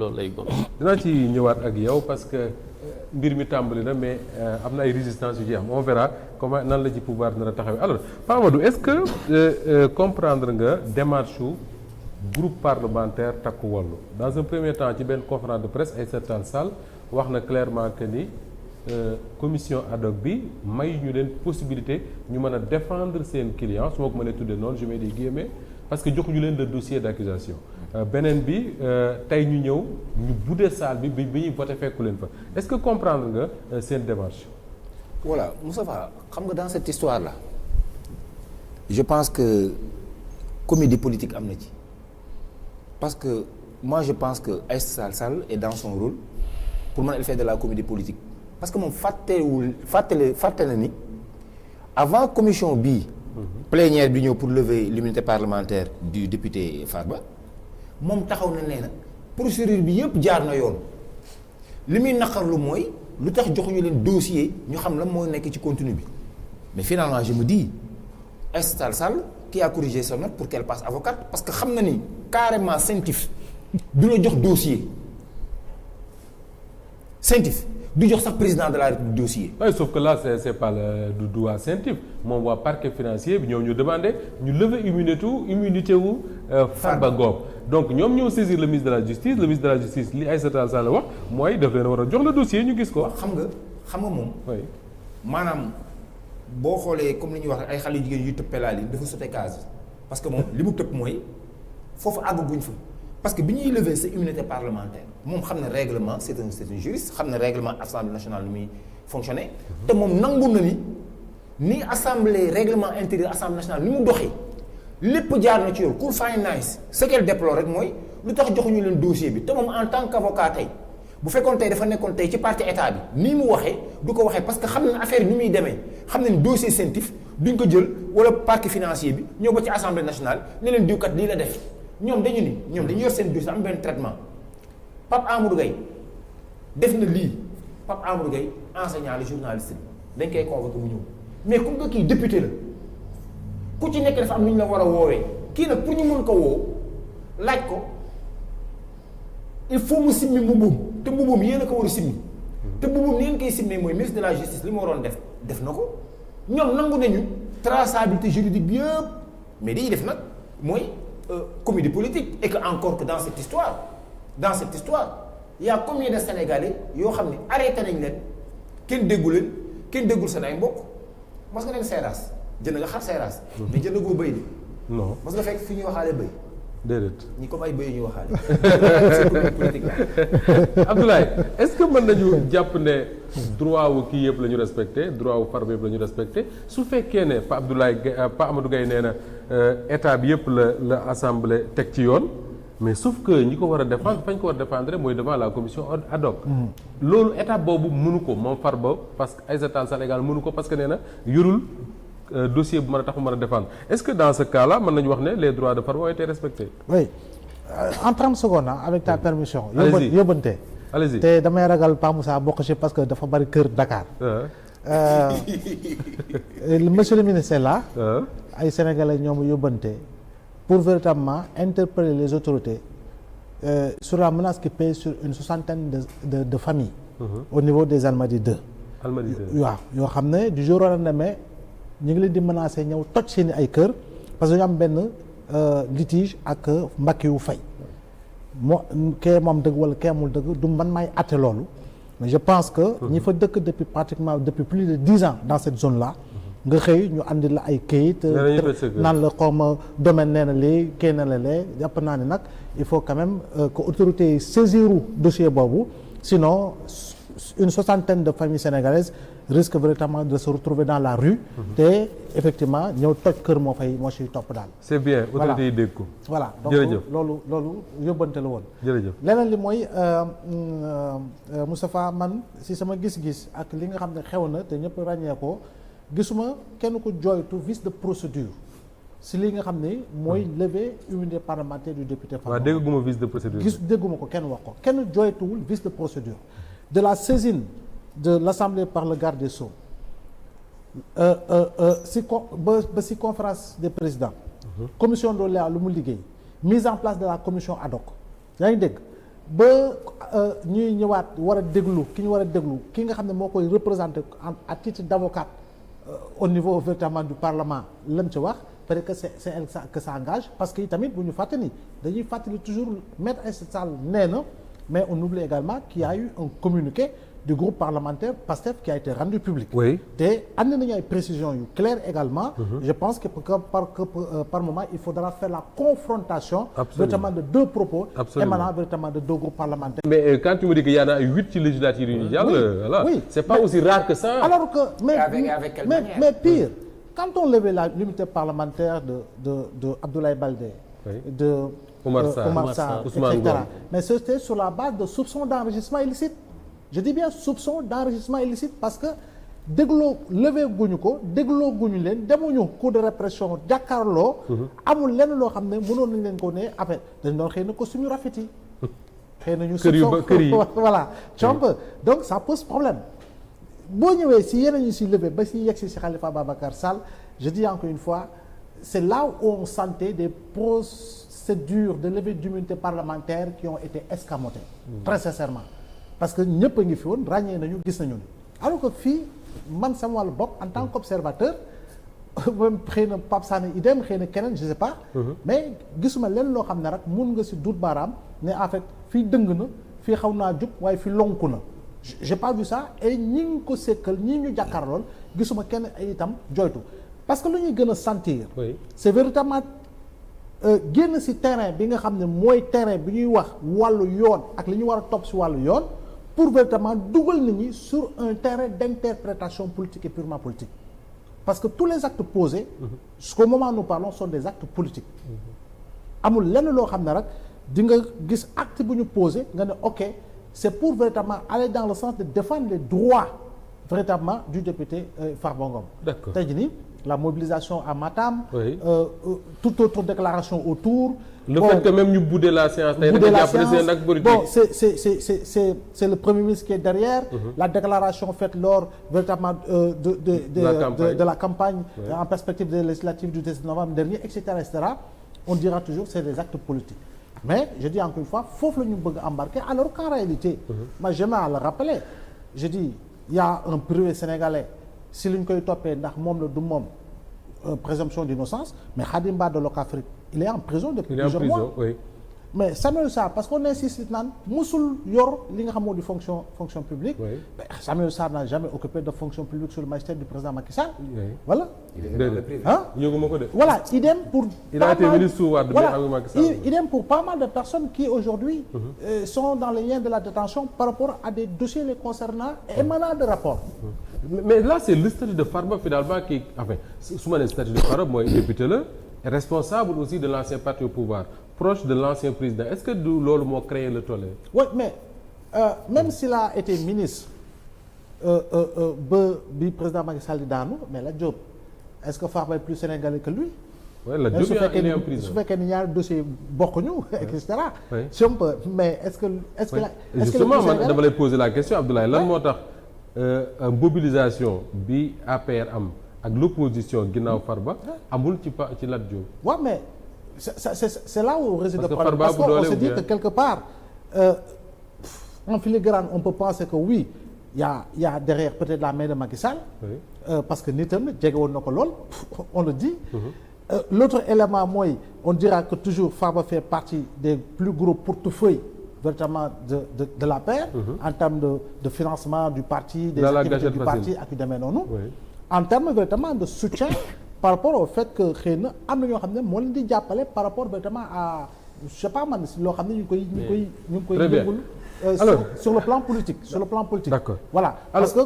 loolu lay gon dinaa ci ñëwaat ak yow parce que mbir mi tàmbali na mais am na ay résistance yu ci am on verra comment nan la ci pouvoir nar a taxawee alors Pa Amadou est-ce que comprendre nga démarche su groupe parlementaire Takku Wallu dans un premier temps ci benn conférence de presse Aïssata Tall Sall wax na clairement que ni commission ad hoc bi may ñu leen possibilité ñu mën a défendre seen client su ma ko mënee tuddee noonu je mets des guillemets parce que joxuñu leen le dossier d'accusation beneen bi tey ñu ñëw ñu buddee salle bi ñuy voté fekku leen fa est-ce que comprendre nga seen démarche. Voilà Moustapha xam nga dans cette histoire là je pense que comédie politique am na ci parce que moi je pense que Aïssata Tall Sall est dans son rôle pour man elle fait de la comédie politique parce que moom fàtte na ni avant commission bii plénière bi ñëw pour lever l'immunité parlementaire du député Farba moom taxaw na nee na procédure bi yëpp jaar na yoon li muy naqarlu mooy lu tax joxuñu leen dossier ñu xam lan moo nekk ci contenu bi mais finalement je me dis Aïssata Tall Sall qui a corrigé sa note pour qu'elle passe avocate parce que xam na ni carrément CENTIF du la jox dossier CENTIF du jox sax président de la République dossier. oui sauf que là c'est pas du droit CENTIF moom waa parquet financier bi ñoom ñu demandé ñu lever immunité wu Farba Ngom donc ñoom ñoo saisir le ministre de la justice li Aïssata Tall Sall wax mooy daf leen war a jox le dossier ñu gis ko. xam nga moom. oui maanaam boo xoolee comme li ñuy wax ay xale yu jigéen yuy tëb pelaal yi dafa sauté case parce que moom li mu tëb mooy foofu àgguñ fa. parce que bi ñuy lever sa immunité parlementaire moom xam na règlement c'est un juriste xam na règlement assemblée nationale ni muy fonctionner te moom nangu na ni assemblée règlement intérieur assemblée nationale ni mu doxee lépp jaar na ci yoon cour fine nice ce qu'elle déplore rek mooy lu tax joxuñu leen dossier bi te moom en tant qu'avocat tey bu fekkoon tey dafa nekkoon tey ci partie état bi nii mu waxee du ko waxee parce que xam na affaire ni muy demee xam na ni dossier CENTIF duñ ko jël wala parquet financier bi ñëw ba ci assemblée nationale ne leen diwkat lii la def ñoom dañu yor seen dossier am benn traitement Pape Amadou Gaye def na lii Pape Amadou Gaye enseignant la journaliste bi dañ koy convoqué mu ñëw mais comme que kii député la ku ci nekk dafa am lu ñu la war a woowee kii nag pour ñu mën ko woo laaj ko il faut mu simmi mbubbum te mbubbum yéen a ko war a simmi te mbubbum ni ngeen koy simmee mooy ministre de la justice li mu waroon def na ko ñoom nangu nañu traçabilité juridique bi yëpp mais dañuy def nag mooy comédie politique et que encore que dans cette histoire il y a combien de Sénégalais yoo xam ne arrêté nañ leen kenn déggul seen ay mbokk mas nga dem seeraas jënd nga xar seeraas mais jënd goo bëy de non mas nga fekk fi ñuy waxaale bëy déedéet ñi comme ay bëy ñuy waxaale c'est comédie politique la Abdoulaye est-ce que mën nañu jàpp ne droit wu kii yëpp la ñu respecté droit wu Farba yëpp la ñu respecté su fekkee ne Pa Amadou Gaye nee na état bi yëpp la assemblée teg ci yoon mais sauf que ñi ko war a défendre fañ ko war a défendre mooy devant la commission ad hoc loolu état boobu mënu ko moom Farba parce que Aïssata Tall Sall également mënu ko parce que nee na yorul dossier bu mën a tax mën a défendre est-ce que dans ce cas-là mën nañu wax ne les droits de Farba ont été respectés. oui en 30 secondes avec ta permission. allez-y yóbbante. allez-y te damay ragal Pa Moussa bokk ci parce que dafa bari kër Dakar. Monsieur le ministre est là. ay Sénégalais ñoom yóbbante pour véritablement interpeller les autorités sur la menace qui pèse sur une soixantaine de familles. Au niveau des Almadies 2. Almadies 2 waaw yoo xam ne du jour au lendemain ñu ngi leen di menacer ñëw toj seeni ay kër parce que ñu am benn litige ak Mbackiyou Faye moo kee moom dëgg wala kee amul dëgg du man may àtte loolu mais je pense que ñi fa dëkk depuis plus de 10 ans dans cette zone là nga xëy ñu andi la ay këyit naan la xawma domaine nee na lii kee na la lee jàpp naa ne nag il faut quand même que autorités yi saisiru dossier boobu sinon une soixantaine de familles sénégalaises risquent véritablement de se retrouver dans la rue te effectivement ñëw toj kër moo siy topp daal. c'est bien autorités yi dégg ko. voilà donc loolu yóbbante la woon. jërëjëf leneen li mooy Moustapha man si sama gis-gis ak li nga xam ne xew na te ñëpp ràññee ko gisuma kenn ko jooytu vice de procédure si li nga xam ne mooy lever immunité parlementaire du député Farba. waaw dégguma vice de procédure. dégguma ko kenn wax ko kenn jooytuwul vice de procédure de la saisine de l'Assemblée par le garde des Sceaux si conférence des présidents. commission de lu mu liggéey mise en place de la commission ad hoc yaa ngi dégg ba ñuy ñëwaat war a déglu ki ñu war a déglu ki nga xam ne moo koy représenter à titre d'avocat au niveau véritablement du parlement lam ci wax peut-être que c'est elle que ça engage parce que tamit bu ñu fàttali dañuy fàttali toujours maître Aïssata Tall nee na mais on oublie également qu'il y a eu un communiqué du groupe parlementaire PASTEF qui a été rendu public. Oui. te andi nañu ay précisions yu claires également. Je pense que par moment il faudra faire la confrontation. Véritablement de deux propos. Émanant véritablement de deux groupes parlementaires. mais quand tu me dis qu'il y en a 8 ci législature yu ñu jàll. voilà oui c'est pas aussi rare que ça. alors que avec quelle manière? mais pire quand on levait l'immunité parlementaire de Abdoulaye Baldé. Oui. de Oumar Sarr, Ousmane etc. Ngom. mais c'était sur la base de soupçons d'enrichissement illicite. Je dis bien soupçon d'enrichissement illicite parce que dégloo levé guñu ko dégloo guñu leen demuñu cour de répression jàkkaarloo. amul lenn loo xam ne mënoon nañ leen ko ne après dañ doon xëy na costume yu rafet yi. xëy na ñu soupçon kër yi voilà tu vois donc ça pose problème. boo ñëwee si yeneen ñu si levé ba si yegg si Khalifa Ababacar Sall je dis encore une fois c'est là où on sentait des procédures de levée d'immunité parlementaire qui ont été escamotées. Très sincèrement. parce que ñëpp a ngi fi woon ràññee nañu gis nañu ni alors que fii man sama wàllu bopp en tant qu'observateur même xëy na Pape Sané idem xëy na keneen je sais pas mais gisuma leen loo xam ne rek mun nga si duut baaraam ne en fait fii dëng na fii xaw naa jub waaye fii lonku na j'ai pas vu ça et ñi ngi ko sekkal ñii ñu jàkkaarlool gisuma kenn ay itam joytu parce que lu ñuy gën a sentir c'est véritablement génn si terrain bi nga xam ne mooy terrain bi ñuy wax wàllu yoon ak li ñu war a topp si wàllu yoon pour véritablement dugal nit ñi sur un terrain d'interprétation politique et purement politique parce que tous les actes posés jusqu'au moment où nous parlons sont des actes politiques amul lenn loo xam ne rek di nga gis acte bu ñu posé nga ne ok c'est pour véritablement aller dans le sens de défendre les droits véritablement du député Farba Ngom. D'accord. Tey jii nii la mobilisation à Matam. Toute autre déclaration autour. Le fait que même ñu bouder la séance. Bouder la séance bon c'est c'est le premier ministre qui est derrière. La déclaration faite lors véritablement de la campagne en perspective des législatives du 10 novembre dernier, etc., etc. On dira toujours c'est des actes politiques. Mais je dis encore une fois foofu la ñu bëgg embarquer alors qu'en réalité. moi j'aime à le rappeler je dis il y a un privé sénégalais si li ñu koy toppee ndax moom la du moom présomption d'innocence mais Khadim Ba de Locafrique il est en prison depuis plusieurs mois. Oui. mais Samuel Sarr parce qu'on insiste naan musul yor li nga xamoo di fonction publique. Oui. mais Samuel Sarr n'a jamais occupé de fonction publique sous le magistère du président Macky Sall. Oui. Voilà. yëguma ko de. Voilà idem pour. il a été ministre sous Wade. Voilà idem pour pas mal de personnes qui aujourd'hui sont dans les liens de la détention par rapport à des dossiers les concernant émanant de rapports. mais là c'est le statut de Farba finalement qui enfin su ma nee statut de Farba mooy député la responsable aussi de l'ancien parti au pouvoir proche de l'ancien président est-ce que du loolu moo créé le tollé. Oui mais même s'il a été ministre ba bi président Macky Sall di daanu mais la Diop est-ce que Farba est plus sénégalais que lui. oui la Diop il est en prison su fekkee ni ñaari dossiers bokkuñu et cetera. oui mais est-ce que justement man dama lay poser la question Abdoulaye lan moo tax mobilisation bi APR am ak l'opposition ginnaaw Farba amul ci Lat Diop. waaw mais c'est là où réside le problème parce qu'on se dit que quelque part en filigrane on peut penser que oui il y a derrière peut-être la main de Macky Sall. parce que nitam jege woon na ko lool on le dit. L'autre élément mooy on dira que toujours Farba fait partie des plus gros portefeuilles véritablement de la paire en termes de financement du parti des activités du parti ak yu demee noonu en termes véritablement de soutien par rapport au fait que xëy na am na ñoo xam ne moo leen di jàppale par rapport véritablement à je sais pas man loo xam ne ñu ngi koy yëngul sur le plan politique d'accord voilà parce que